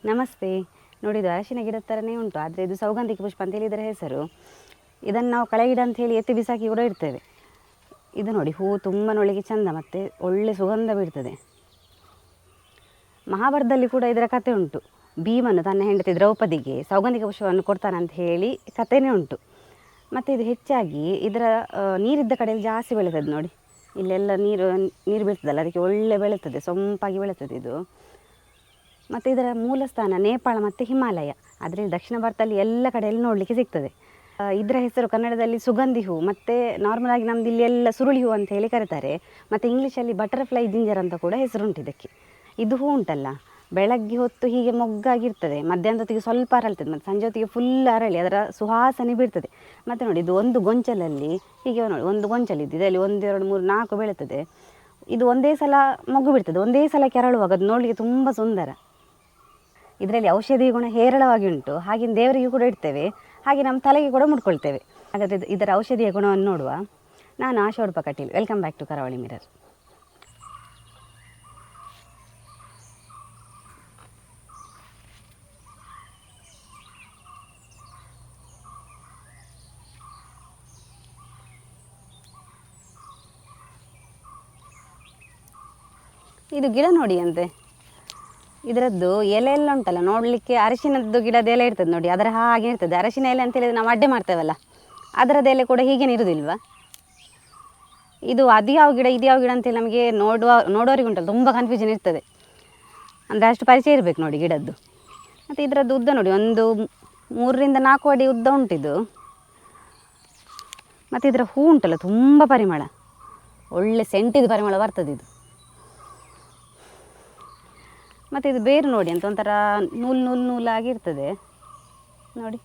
ನಮಸ್ತೆ. ನೋಡಿದ್ದು ಅರಶಿನ ಗಿಡದ ಥರನೇ ಉಂಟು, ಆದರೆ ಇದು ಸೌಗಂಧಿಕ ಪುಷ್ಪ ಅಂತೇಳಿ ಇದರ ಹೆಸರು. ಇದನ್ನು ನಾವು ಕಳೆ ಗಿಡ ಅಂಥೇಳಿ ಎತ್ತಿ ಬಿಸಾಕಿ ಕೂಡ ಇಡ್ತೇವೆ. ಇದು ನೋಡಿ, ಹೂವು ತುಂಬ ನೋಡಲಿಕ್ಕೆ ಚಂದ ಮತ್ತು ಒಳ್ಳೆ ಸುಗಂಧ ಬಿಡ್ತದೆ. ಮಹಾಭಾರತದಲ್ಲಿ ಕೂಡ ಇದರ ಕಥೆ ಉಂಟು. ಭೀಮನು ತನ್ನ ಹೆಂಡತಿ ದ್ರೌಪದಿಗೆ ಸೌಗಂಧಿಕ ಪುಷ್ಪವನ್ನು ಕೊಡ್ತಾನಂತ ಹೇಳಿ ಕಥೆನೇ ಉಂಟು. ಮತ್ತು ಇದು ಹೆಚ್ಚಾಗಿ ಇದರ ನೀರಿದ್ದ ಕಡೆಯಲ್ಲಿ ಜಾಸ್ತಿ ಬೆಳೀತದೆ ನೋಡಿ. ಇಲ್ಲೆಲ್ಲ ನೀರು ಬೀಳ್ತದಲ್ಲ, ಅದಕ್ಕೆ ಒಳ್ಳೆ ಬೆಳೀತದೆ, ಸೊಂಪಾಗಿ ಬೆಳೀತದೆ ಇದು. ಮತ್ತು ಇದರ ಮೂಲ ಸ್ಥಾನ ನೇಪಾಳ ಮತ್ತು ಹಿಮಾಲಯ, ಆದರೆ ದಕ್ಷಿಣ ಭಾರತದಲ್ಲಿ ಎಲ್ಲ ಕಡೆಯಲ್ಲಿ ನೋಡಲಿಕ್ಕೆ ಸಿಗ್ತದೆ. ಇದರ ಹೆಸರು ಕನ್ನಡದಲ್ಲಿ ಸುಗಂಧಿ ಹೂ, ಮತ್ತು ನಾರ್ಮಲಾಗಿ ನಮ್ಮದು ಇಲ್ಲಿ ಎಲ್ಲ ಸುರುಳಿ ಹೂ ಅಂತ ಹೇಳಿ ಕರೀತಾರೆ. ಮತ್ತು ಇಂಗ್ಲೀಷಲ್ಲಿ ಬಟರ್ಫ್ಲೈ ಜಿಂಜರ್ ಅಂತ ಕೂಡ ಹೆಸರುಂಟು ಇದಕ್ಕೆ. ಇದು ಹೂ ಉಂಟಲ್ಲ, ಬೆಳಗ್ಗೆ ಹೊತ್ತು ಹೀಗೆ ಮೊಗ್ಗಾಗಿರ್ತದೆ, ಮಧ್ಯಾಹ್ನದ ಹೊತ್ತಿಗೆ ಸ್ವಲ್ಪ ಅರಳ್ತದೆ, ಮತ್ತು ಸಂಜೆ ಹೊತ್ತಿಗೆ ಫುಲ್ ಅರಳಿ ಅದರ ಸುವಾಸನೆ ಬೀರ್ತದೆ. ಮತ್ತು ನೋಡಿ, ಇದು ಒಂದು ಗೊಂಚಲಲ್ಲಿ ಹೀಗೆ ನೋಡಿ, ಒಂದು ಗೊಂಚಲಿದ್ದು ಇದರಲ್ಲಿ 1 2 3 4 ಬೆಳೀತದೆ. ಇದು ಒಂದೇ ಸಲ ಮೊಗ್ಗು ಬಿಡ್ತದೆ, ಒಂದೇ ಸಲ ಕೆರಳುವಾಗ ಅದು ನೋಡಲಿಕ್ಕೆ ತುಂಬ ಸುಂದರ. ಇದರಲ್ಲಿ ಔಷಧಿ ಗುಣ ಹೇರಳವಾಗಿ ಉಂಟು. ಹಾಗೆಯೇ ದೇವರಿಗೂ ಕೂಡ ಇಡ್ತೇವೆ, ಹಾಗೆ ನಮ್ಮ ತಲೆಗೆ ಕೂಡ ಮುಡ್ಕೊಳ್ತೇವೆ. ಹಾಗಾದರೆ ಇದರ ಔಷಧಿಯ ಗುಣವನ್ನು ನೋಡುವ. ನಾನು Asha Udupa Kateel. Welcome back to Karavali Mirror. ಇದು ಗಿಡ ನೋಡಿ ಅಂತೆ, ಇದರದ್ದು ಎಲೆ ಎಲ್ಲ ಉಂಟಲ್ಲ ನೋಡಲಿಕ್ಕೆ ಅರಶಿನದ್ದು ಗಿಡದ ಎಲೆ ಇರ್ತದೆ ನೋಡಿ, ಅದರ ಹಾಗೆ ಇರ್ತದೆ. ಅರಶಿನ ಎಲೆ ಅಂತ ಹೇಳಿದರೆ ನಾವು ಅಡ್ಡೆ ಮಾಡ್ತೇವಲ್ಲ, ಅದರದ್ದು ಎಲೆ ಕೂಡ ಹೀಗೇನೆ ಇರೋದಿಲ್ವಾ. ಇದು ಅದು ಯಾವ ಗಿಡ ಇದು ಯಾವ ಗಿಡ ಅಂತೇಳಿ ನಮಗೆ ನೋಡೋರಿಗೆ ಉಂಟಲ್ಲ ತುಂಬ ಕನ್ಫ್ಯೂಷನ್ ಇರ್ತದೆ, ಅಂದರೆ ಅಷ್ಟು ಪರಿಚಯ ಇರಬೇಕು ನೋಡಿ ಗಿಡದ್ದು. ಮತ್ತು ಇದರದ್ದು ಉದ್ದ ನೋಡಿ, ಒಂದು 3 ರಿಂದ 4 ಅಡಿ ಉದ್ದ ಉಂಟಿದು. ಮತ್ತು ಇದರ ಹೂ ಉಂಟಲ್ಲ ತುಂಬ ಪರಿಮಳ, ಒಳ್ಳೆ ಸೆಂಟಿದು ಪರಿಮಳ ಬರ್ತದೆ ಇದು. ಮತ್ತು ಇದು ಬೇರು ನೋಡಿ ಅಂತ ಒಂಥರ ನೂಲಾಗಿರ್ತದೆ ನೋಡಿ.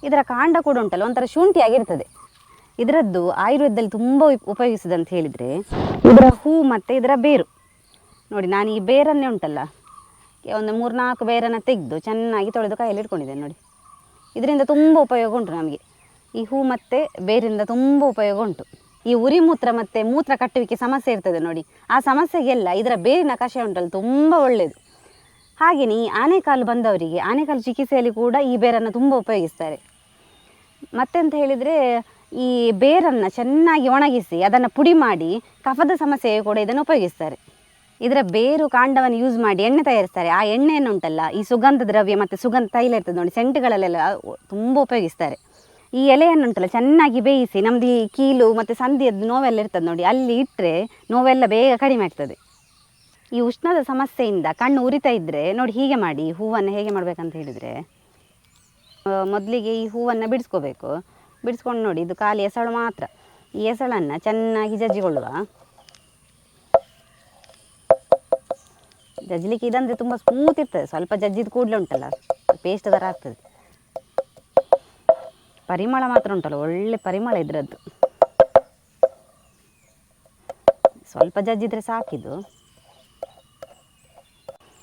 ಇದರ ಕಾಂಡ ಕೂಡ ಉಂಟಲ್ಲ ಒಂಥರ ಶುಂಠಿಯಾಗಿರ್ತದೆ. ಇದರದ್ದು ಆಯುರ್ವೇದದಲ್ಲಿ ತುಂಬ ಉಪಯೋಗಿಸಿದಂತ ಹೇಳಿದರೆ ಇದರ ಹೂ ಮತ್ತು ಇದರ ಬೇರು ನೋಡಿ. ನಾನು ಈ ಬೇರನ್ನೇ ಉಂಟಲ್ಲ ಒಂದು 3 4 ಬೇರನ್ನು ತೆಗೆದು ಚೆನ್ನಾಗಿ ತೊಳೆದು ಕೈಯಲ್ಲಿ ಇಟ್ಕೊಂಡಿದ್ದೇನೆ ನೋಡಿ. ಇದರಿಂದ ತುಂಬ ಉಪಯೋಗ ಉಂಟು ನಮಗೆ. ಈ ಹೂ ಮತ್ತು ಬೇರಿಂದ ತುಂಬ ಉಪಯೋಗ ಉಂಟು. ಈ ಉರಿ ಮೂತ್ರ ಮತ್ತು ಮೂತ್ರ ಕಟ್ಟುವಿಕೆ ಸಮಸ್ಯೆ ಇರ್ತದೆ ನೋಡಿ, ಆ ಸಮಸ್ಯೆಗೆಲ್ಲ ಇದರ ಬೇರಿನ ಕಷಾಯ ಉಂಟಲ್ಲ ತುಂಬ ಒಳ್ಳೆಯದು. ಹಾಗೆಯೇ ಈ ಆನೆಕಾಲು ಬಂದವರಿಗೆ ಆನೆಕಾಲು ಚಿಕಿತ್ಸೆಯಲ್ಲಿ ಕೂಡ ಈ ಬೇರನ್ನು ತುಂಬ ಉಪಯೋಗಿಸ್ತಾರೆ. ಮತ್ತೆಂತ ಹೇಳಿದರೆ ಈ ಬೇರನ್ನು ಚೆನ್ನಾಗಿ ಒಣಗಿಸಿ ಅದನ್ನು ಪುಡಿ ಮಾಡಿ ಕಫದ ಸಮಸ್ಯೆಗೆ ಕೂಡ ಇದನ್ನು ಉಪಯೋಗಿಸ್ತಾರೆ. ಇದರ ಬೇರು ಕಾಂಡವನ್ನು ಯೂಸ್ ಮಾಡಿ ಎಣ್ಣೆ ತಯಾರಿಸ್ತಾರೆ. ಆ ಎಣ್ಣೆಯನ್ನು ಉಂಟಲ್ಲ ಈ ಸುಗಂಧ ದ್ರವ್ಯ ಮತ್ತು ಸುಗಂಧ ತೈಲ ಇರ್ತದೆ ನೋಡಿ, ಸೆಂಟುಗಳಲ್ಲೆಲ್ಲ ತುಂಬ ಉಪಯೋಗಿಸ್ತಾರೆ. ಈ ಎಲೆಯನ್ನು ಉಂಟಲ್ಲ ಚೆನ್ನಾಗಿ ಬೇಯಿಸಿ ನಮ್ಮದು ಈ ಕೀಲು ಮತ್ತು ಸಂಧಿಯದ್ದು ನೋವೆಲ್ಲ ಇರ್ತದೆ ನೋಡಿ, ಅಲ್ಲಿ ಇಟ್ಟರೆ ನೋವೆಲ್ಲ ಬೇಗ ಕಡಿಮೆ ಆಗ್ತದೆ. ಈ ಉಷ್ಣದ ಸಮಸ್ಯೆಯಿಂದ ಕಣ್ಣು ಉರಿತಾ ಇದ್ದರೆ ನೋಡಿ ಹೀಗೆ ಮಾಡಿ. ಹೂವನ್ನು ಹೇಗೆ ಮಾಡಬೇಕಂತ ಹೇಳಿದರೆ, ಮೊದಲಿಗೆ ಈ ಹೂವನ್ನು ಬಿಡಿಸ್ಕೋಬೇಕು. ಬಿಡಿಸ್ಕೊಂಡು ನೋಡಿ, ಇದು ಖಾಲಿ ಎಸಳು ಮಾತ್ರ. ಈ ಎಸಳನ್ನು ಚೆನ್ನಾಗಿ ಜಜ್ಜಿಕೊಳ್ಳುವ. ಜಜ್ಲಿಕ್ಕೆ ಇದಂದರೆ ತುಂಬ ಸ್ಮೂತ್ ಇರ್ತದೆ, ಸ್ವಲ್ಪ ಜಜ್ಜಿದ ಕೂಡಲೇ ಉಂಟಲ್ಲ ಪೇಸ್ಟ್ ಥರ ಆಗ್ತದೆ. ಪರಿಮಳ ಮಾತ್ರ ಉಂಟಲ್ಲ ಒಳ್ಳೆ ಪರಿಮಳ ಇದರದ್ದು. ಸ್ವಲ್ಪ ಜಜ್ಜಿದ್ರೆ ಸಾಕಿದು.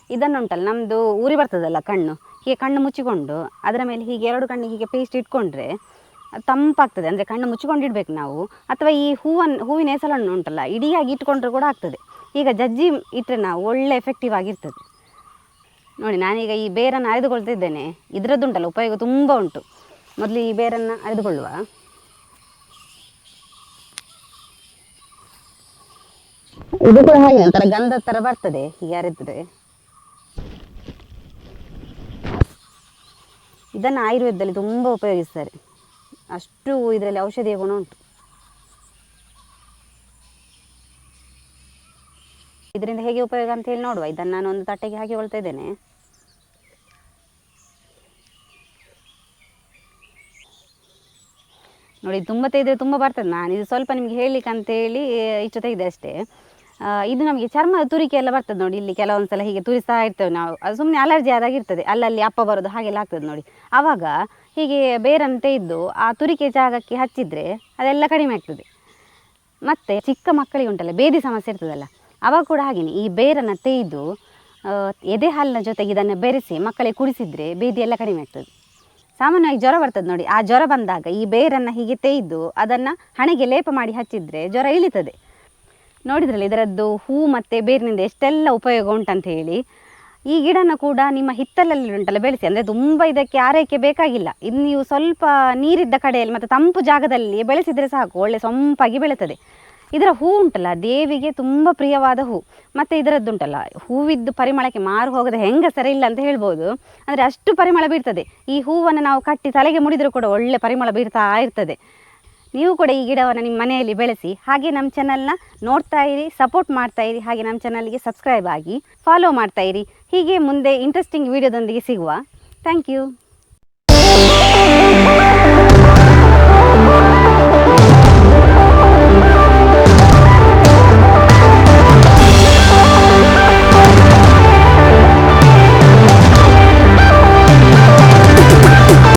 ಇದನ್ನುಂಟಲ್ಲ ನಮ್ಮದು ಉರಿ ಬರ್ತದಲ್ಲ ಕಣ್ಣು, ಹೀಗೆ ಕಣ್ಣು ಮುಚ್ಚಿಕೊಂಡು ಅದರ ಮೇಲೆ ಹೀಗೆ 2 ಕಣ್ಣಿಗೆ ಹೀಗೆ ಪೇಸ್ಟ್ ಇಟ್ಕೊಂಡ್ರೆ ಅದು ತಂಪಾಗ್ತದೆ. ಅಂದರೆ ಕಣ್ಣು ಮುಚ್ಚಿಕೊಂಡು ಇಡಬೇಕು ನಾವು, ಅಥವಾ ಈ ಹೂವಿನ ಹೆಸರನ್ನು ಉಂಟಲ್ಲ ಇಡಿಯಾಗಿ ಇಟ್ಕೊಂಡ್ರೆ ಕೂಡ ಆಗ್ತದೆ. ಈಗ ಜಜ್ಜಿ ಇಟ್ಟರೆ ನಾವು ಒಳ್ಳೆ ಎಫೆಕ್ಟಿವ್ ಆಗಿರ್ತದೆ ನೋಡಿ. ನಾನೀಗ ಈ ಬೇರನ್ನು ಅರೆದುಕೊಳ್ತಿದ್ದೇನೆ. ಇದರದ್ದುಂಟಲ್ಲ ಉಪಯೋಗ ತುಂಬ ಉಂಟು. ಮೊದಲು ಈ ಬೇರನ್ನು ಅರೆದುಕೊಳ್ಳುವ. ಇದು ಕೂಡ ಹಾಗೆ ಒಂಥರ ಗಂಧದ ಥರ ಬರ್ತದೆ ಹೀಗೆ ಅರೆದ್ರೆ. ಇದನ್ನು ಆಯುರ್ವೇದದಲ್ಲಿ ತುಂಬ ಉಪಯೋಗಿಸ್ತಾರೆ, ಅಷ್ಟು ಇದರಲ್ಲಿ ಔಷಧಿಯ ಗುಣ ಉಂಟು. ಇದರಿಂದ ಹೇಗೆ ಉಪಯೋಗ ಅಂತ ಹೇಳಿ ನೋಡುವ. ಇದನ್ನು ನಾನು ಒಂದು ತಟ್ಟೆಗೆ ಹಾಕಿಕೊಳ್ತಾ ಇದ್ದೇನೆ. ನೋಡಿ, ತುಂಬ ತೆಗೆದರೆ ತುಂಬ ಬರ್ತದೆ. ನಾನು ಇದು ಸ್ವಲ್ಪ ನಿಮಗೆ ಹೇಳಲಿಕ್ಕೆ ಅಂತೇಳಿ ಇಷ್ಟು ತೆಗೆದೆ ಅಷ್ಟೇ. ಇದು ನಮಗೆ ಚರ್ಮದ ತುರಿಕೆ ಎಲ್ಲ ಬರ್ತದೆ ನೋಡಿ. ಇಲ್ಲಿ ಕೆಲವೊಂದು ಸಲ ಹೀಗೆ ತುರಿಸ್ತಾ ಇರ್ತೇವೆ ನಾವು, ಅದು ಸುಮ್ಮನೆ ಅಲರ್ಜಿ ಆದಾಗಿರ್ತದೆ, ಅಲ್ಲಲ್ಲಿ ಅಪ್ಪ ಬರೋದು ಹಾಗೆಲ್ಲ ಆಗ್ತದೆ ನೋಡಿ. ಆವಾಗ ಹೀಗೆ ಬೇರನ್ನು ತೆಗೆದು ಆ ತುರಿಕೆ ಜಾಗಕ್ಕೆ ಹಚ್ಚಿದರೆ ಅದೆಲ್ಲ ಕಡಿಮೆ ಆಗ್ತದೆ. ಮತ್ತು ಚಿಕ್ಕ ಮಕ್ಕಳಿಗೆ ಉಂಟಲ್ಲ ಬೇದಿ ಸಮಸ್ಯೆ ಇರ್ತದಲ್ಲ, ಆವಾಗ ಕೂಡ ಹಾಗೆಯೇ ಈ ಬೇರನ್ನು ತೆಗೆದು ಎದೆ ಹಾಲಿನ ಜೊತೆಗೆ ಇದನ್ನು ಬೆರೆಸಿ ಮಕ್ಕಳಿಗೆ ಕುಡಿಸಿದರೆ ಬೇದಿ ಎಲ್ಲ ಕಡಿಮೆ ಆಗ್ತದೆ. ಸಾಮಾನ್ಯವಾಗಿ ಜ್ವರ ಬರ್ತದೆ ನೋಡಿ, ಆ ಜ್ವರ ಬಂದಾಗ ಈ ಬೇರನ್ನು ಹೀಗೆ ತೆಗೆದು ಅದನ್ನು ಹಣೆಗೆ ಲೇಪ ಮಾಡಿ ಹಚ್ಚಿದರೆ ಜ್ವರ ಇಳಿತದೆ. ನೋಡಿದ್ರಲ್ಲ ಇದರದ್ದು ಹೂ ಮತ್ತು ಬೇರಿನಿಂದ ಎಷ್ಟೆಲ್ಲ ಉಪಯೋಗ ಉಂಟಂತ ಹೇಳಿ. ಈ ಗಿಡನ ಕೂಡ ನಿಮ್ಮ ಹಿತ್ತಲಲ್ಲಿ ಉಂಟಲ್ಲ ಬೆಳೆಸಿ, ಅಂದರೆ ತುಂಬ ಇದಕ್ಕೆ ಆರೈಕೆ ಬೇಕಾಗಿಲ್ಲ. ಇದು ನೀವು ಸ್ವಲ್ಪ ನೀರಿದ್ದ ಕಡೆಯಲ್ಲಿ ಮತ್ತು ತಂಪು ಜಾಗದಲ್ಲಿ ಬೆಳೆಸಿದರೆ ಸಾಕು, ಒಳ್ಳೆ ಸೊಂಪಾಗಿ ಬೆಳೀತದೆ. ಇದರ ಹೂ ಉಂಟಲ್ಲ ದೇವಿಗೆ ತುಂಬ ಪ್ರಿಯವಾದ ಹೂ. ಮತ್ತು ಇದರದ್ದುಂಟಲ್ಲ ಹೂವಿದ್ದು ಪರಿಮಳಕ್ಕೆ ಮಾರು ಹೋಗದೆ ಹೆಂಗಸರ ಇಲ್ಲ ಅಂತ ಹೇಳ್ಬೋದು. ಅಂದರೆ ಅಷ್ಟು ಪರಿಮಳ ಬೀರ್ತದೆ. ಈ ಹೂವನ್ನು ನಾವು ಕಟ್ಟಿ ತಲೆಗೆ ಮುಡಿದರೂ ಕೂಡ ಒಳ್ಳೆ ಪರಿಮಳ ಬೀರ್ತಾ ಇರ್ತದೆ. ನೀವು ಕೂಡ ಈ ಗಿಡವನ್ನು ನಿಮ್ಮ ಮನೆಯಲ್ಲಿ ಬೆಳೆಸಿ. ಹಾಗೆ ನಮ್ಮ ಚಾನಲ್ನ ನೋಡ್ತಾ ಇರಿ, ಸಪೋರ್ಟ್ ಮಾಡ್ತಾ ಇರಿ. ಹಾಗೆ ನಮ್ಮ ಚಾನಲ್ಗೆ ಸಬ್ಸ್ಕ್ರೈಬ್ ಆಗಿ ಫಾಲೋ ಮಾಡ್ತಾ ಇರಿ. ಹೀಗೆ ಮುಂದೆ ಇಂಟ್ರೆಸ್ಟಿಂಗ್ ವಿಡಿಯೋದೊಂದಿಗೆ ಸಿಗುವ. Thank you.